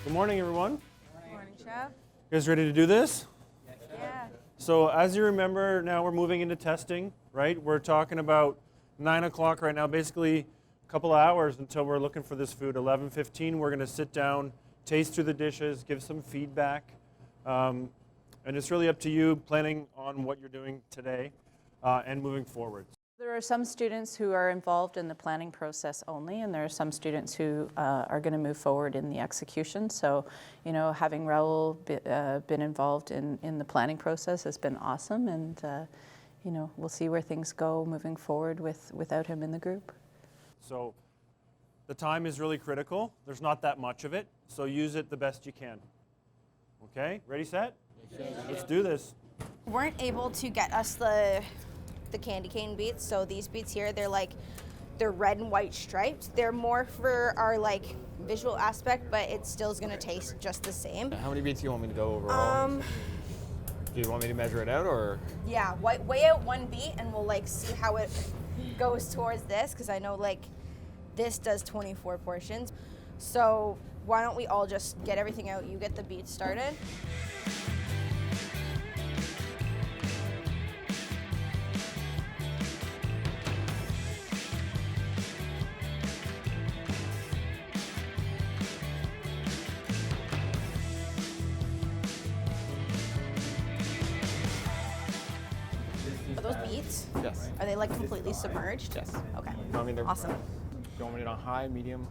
Good morning, everyone. Morning, Chef. You guys ready to do this? Yeah. So as you remember, now we're moving into testing, right? We're talking about 9 o'clock right now, basically a couple of hours until we're looking for this food. 11:15, we're gonna sit down, taste through the dishes, give some feedback. And it's really up to you planning on what you're doing today and moving forward. There are some students who are involved in the planning process only, and there are some students who are going to move forward in the execution. So, you know, having Raul been involved in the planning process has been awesome, and you know, we'll see where things go moving forward without him in the group. So the time is really critical. There's not that much of it, so use it the best you can. Okay, ready, set? Let's do this. Weren't able to get us the candy cane beets, so these beets here, they're red and white striped. They're more for our like visual aspect, but it still is gonna taste just the same. How many beets do you want me to go overall? Do you want me to measure it out, or? Yeah, weigh out one beet and we'll like see how it goes towards this, because I know like this does 24 portions. So why don't we all just get everything out? You get the beets started. Are those beets? Yes. Are they like completely submerged? Yes. Okay. No, I mean, they're Awesome. You want it on high, medium?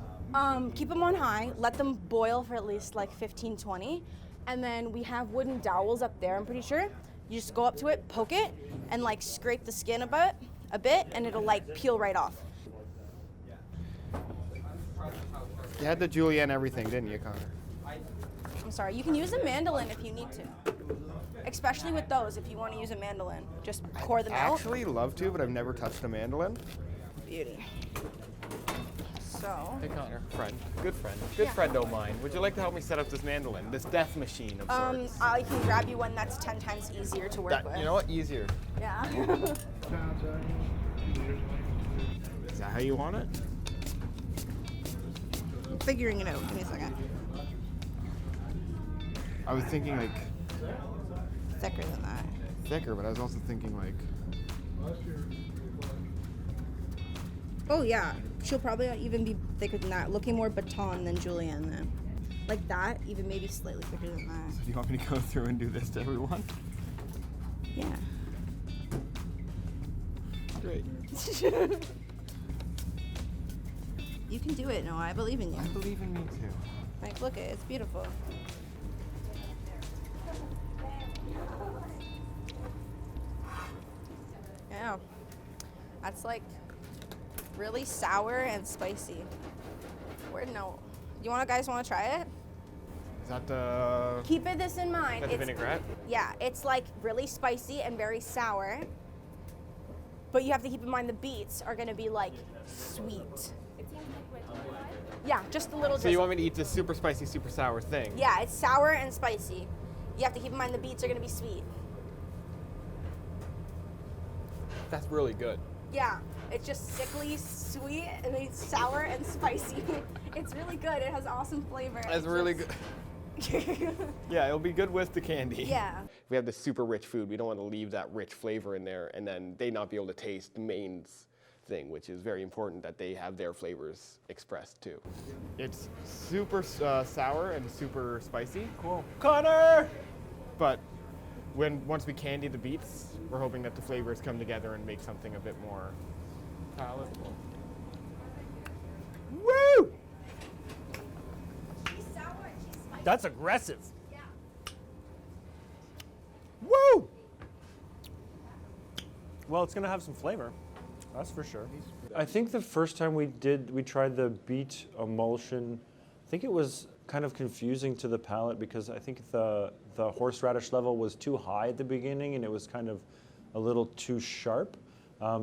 Keep them on high, let them boil for at least like 15, 20. And then we have wooden dowels up there, I'm pretty sure. You just go up to it, poke it, and like scrape the skin a bit, and it'll like peel right off. You had the julienne everything, didn't you, Connor? I'm sorry, you can use a mandolin if you need to. Especially with those, if you want to use a mandolin. Just pour them out. Actually love to, but I've never touched a mandolin. Beauty. So, Hey, Connor, friend. Good friend of mine. Would you like to help me set up this mandolin, this death machine of sorts? I can grab you one that's 10 times easier to work with. You know what? Easier. Yeah. Is that how you want it? I'm figuring it out. Give me a second. I was thinking like Thicker than that. thicker, but I was also thinking like. Oh yeah, she'll probably even be thicker than that. Looking more baton than julienne then. Like that, even maybe slightly thicker than that. Do you want me to go through and do this to everyone? Yeah. Great. You can do it, Noah. I believe in you. I believe in me too. Like, look it, it's beautiful. Yeah. That's like really sour and spicy. Where no? You guys want to try it? Is that the? Keep this in mind. Is that the vinaigrette? Yeah, it's like really spicy and very sour. But you have to keep in mind the beets are gonna be like sweet. Yeah, just a little. So you want me to eat this super spicy, super sour thing? Yeah, it's sour and spicy. You have to keep in mind the beets are gonna be sweet. That's really good. Yeah, it's just sickly sweet and it's sour and spicy. It's really good. It has awesome flavor. That's really good. Yeah, it'll be good with the candy. Yeah. If we have this super rich food, we don't want to leave that rich flavor in there and then they not be able to taste the main thing, which is very important that they have their flavors expressed too. It's super sour and super spicy. Cool. Connor! But once we candy the beets, we're hoping that the flavors come together and make something a bit more palatable. Woo! That's aggressive. Yeah. Woo! Well, it's gonna have some flavor, that's for sure. I think the first time we tried the beet emulsion, I think it was kind of confusing to the palate because I think the horseradish level was too high at the beginning and it was kind of a little too sharp.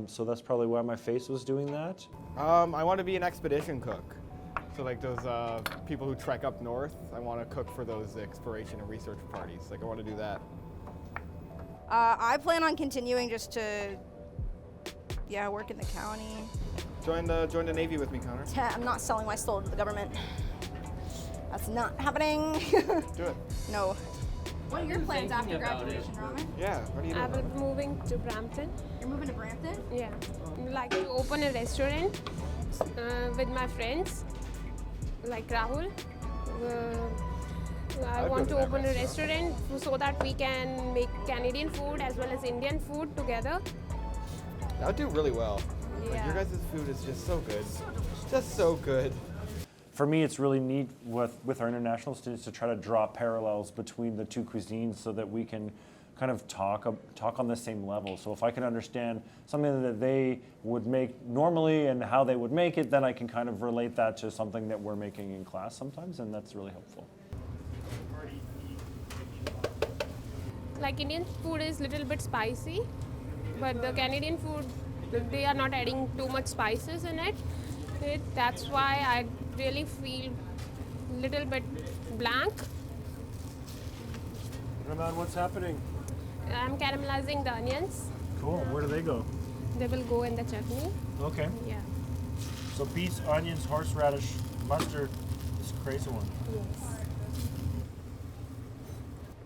So that's probably why my face was doing that. I want to be an expedition cook. So like those people who trek up north, I want to cook for those exploration and research parties. Like I want to do that. I plan on continuing just to, work in the county. Join the Navy with me, Connor. I'm not selling my soul to the government. That's not happening. Do it. No. What are your plans after graduation, Raman? Yeah, what are you I doing? will be moving to Brampton. You're moving to Brampton? Yeah. I'd like to open a restaurant with my friends, like Rahul. I I'd want go to to that open a restaurant so that we can make Canadian food as well as Indian food together. That would do really well. Like, Yeah. your guys' food is just so good. Just so good. For me, it's really neat with our international students to try to draw parallels between the two cuisines so that we can kind of talk on the same level. So if I can understand something that they would make normally and how they would make it, then I can kind of relate that to something that we're making in class sometimes, and that's really helpful. Like Indian food is little bit spicy, but the Canadian food, they are not adding too much spices in it. That's why I really feel little bit blank. Raman, what's happening? I'm caramelizing the onions. Cool. Where do they go? They will go in the chutney. Okay. Yeah. So beets, onions, horseradish, mustard, this crazy one. Yes.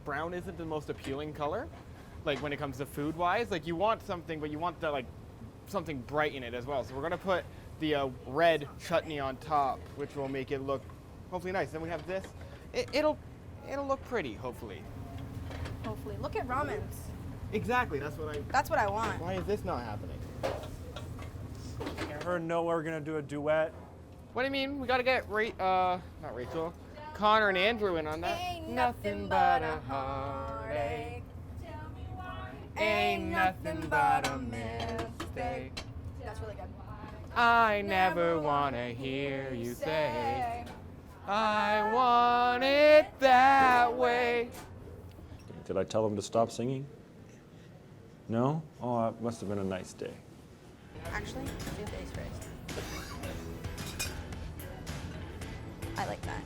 Brown isn't the most appealing color, like when it comes to food-wise. Like you want something, but you want the like something bright in it as well. So we're gonna put the red chutney on top, which will make it look hopefully nice. Then we have this. It'll look pretty, hopefully. Hopefully. Look at Raman's. Exactly. That's what I. That's what I want. Why is this not happening? Her and Noah are gonna do a duet. What do you mean? We gotta get not Rachel, Connor and Andrew in on that. Ain't nothing but a heartache. Ain't nothing but a mistake. That's really good. I never wanna hear you say, I want it that way. Did I tell them to stop singing? No? Oh, it must have been a nice day. Actually, do face first. I like that.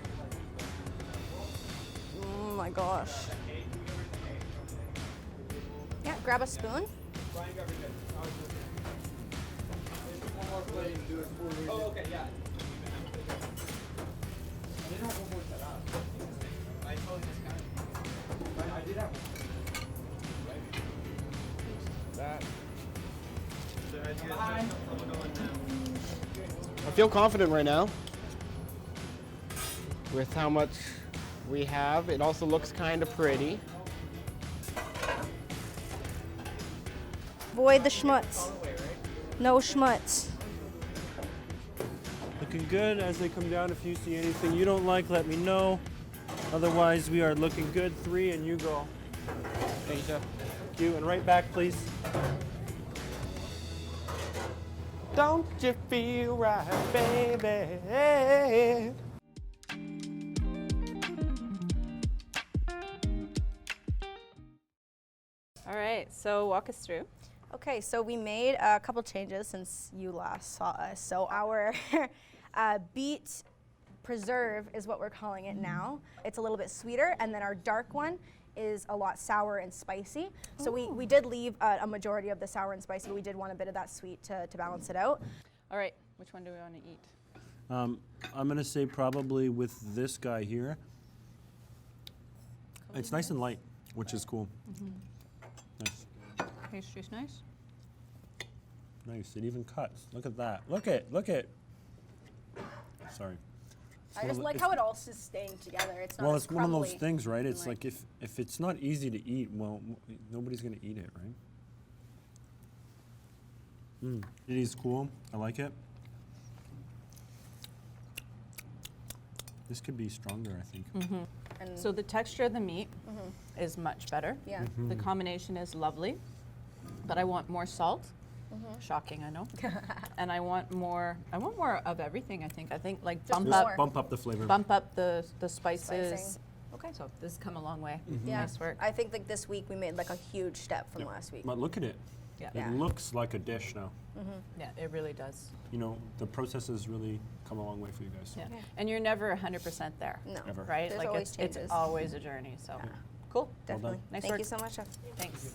Oh my gosh. Yeah, grab a spoon. I feel confident right now with how much we have. It also looks kind of pretty. Avoid the schmutz. No schmutz. Looking good as they come down. If you see anything you don't like, let me know. Otherwise, we are looking good. 3, and you go. Thank you. Thank you. And right back, please. Don't you feel right, baby? All right, so walk us through. Okay, so we made a couple changes since you last saw us. So our beet preserve is what we're calling it now. It's a little bit sweeter, and then our dark one is a lot sour and spicy. So we did leave a majority of the sour and spicy, but we did want a bit of that sweet to balance it out. All right, which one do we want to eat? I'm gonna say probably with this guy here. It's nice and light, which is cool. Nice. Pastry's nice. Nice. It even cuts. Look at that. Look at. Sorry. I just like how it all is staying together. It's not Well, as it's one of those crumbly. things, right? It's like- like if it's not easy to eat, well, nobody's gonna eat it, right? It is cool. I like it. This could be stronger, I think. And So the texture of the meat is much better. yeah. The combination is lovely, but I want more salt. Shocking, I know. And I want more of everything, I think. I think like Just bump more. up Bump up the flavor. the spices. Spicing. Okay. So this has come a long way. Yeah. Nice work. I think like this week we made like a huge step from last week. But look at it. Yeah. Yeah. It looks like a dish now. Yeah, it really does. You know, the process has really come a long way for you guys. Yeah. And you're never 100% there. No. Ever. Right? There's like always it's changes. always a journey. So Yeah. cool. Definitely. Nice Thank work. you so much, Chef. Thanks.